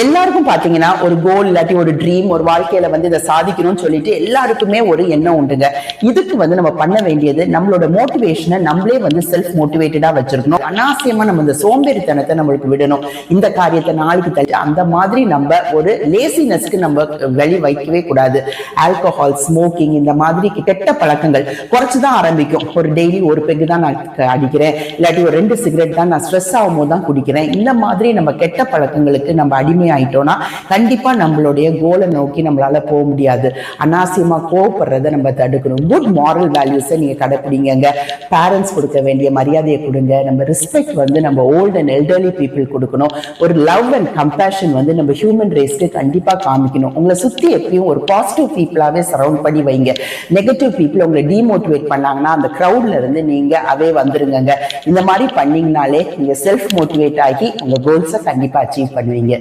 எல்லாருக்கும் பாத்தீங்கன்னா ஒரு கோல் இல்லாட்டி ஒரு ட்ரீம், ஒரு வாழ்க்கையில இதை சாதிக்கணும்னு சொல்லிட்டு எல்லாருக்குமே ஒரு எண்ணம் உண்டுங்க. இதுக்கு நம்ம பண்ண வேண்டியது நம்மளோட மோட்டிவேஷனை நம்மளே செல்ஃப் மோட்டிவேட்டடா வச்சிருக்கணும். அனாவசியமா நம்ம இந்த சோம்பேறித்தனத்தை நம்மளுக்கு விடணும். இந்த காரியத்தை நாளைக்கு தள்ளி அந்த மாதிரி நம்ம ஒரு லேசினஸ்க்கு நம்ம வெளி வைக்கவே கூடாது. ஆல்கஹால், ஸ்மோக்கிங், இந்த மாதிரி கெட்ட பழக்கங்கள் குறைச்சுதான் ஆரம்பிக்கும். ஒரு டெய்லி ஒரு பெக்கு தான் நான் அடிக்கிறேன், இல்லாட்டி ஒரு 2 சிகரெட் தான் நான் ஸ்ட்ரெஸ் ஆகும் போது தான் குடிக்கிறேன். இந்த மாதிரி நம்ம கெட்ட பழக்கங்களுக்கு நம்ம அடிமை ஆயிட்டோம்னா கண்டிப்பா நம்மளுடைய கோலை நோக்கி நம்மளால போக முடியாது. அனாவசியமா கோவப்படுறதை நம்ம தடுக்கணும். குட் மாரல் வேல்யூஸை நீங்க கடைப்பிடிங்க. பேரண்ட்ஸ் கொடுக்க வேண்டிய மரியாதையை கொடுங்க. நம்ம ரெஸ்பெக்ட் நம்ம ஓல்ட் அண்ட் எல்டர்லி பீப்புள் கொடுக்கணும். ஒரு லவ் அண்ட் கம்பேஷன் நம்ம ஹியூமன் ரேஸ்க்கு கண்டிப்பா காமிக்கணும். உங்களை சுத்தி எப்பயும் ஒரு பாசிட்டிவ் பீப்புளாவே சரௌண்ட் பண்ணி வைங்க. நெகட்டிவ் பீப்புள் உங்களை டிமோட்டிவேட் பண்ணாங்கன்னா அந்த கிரௌட்ல இருந்து நீங்க அவே வந்துருங்க. இந்த மாதிரி பண்ணீங்கனாலே நீங்க செல்ஃப் மோட்டிவேட் ஆகி உங்க கோல்ஸை கண்டிப்பா அச்சீவ் பண்ணுவீங்க.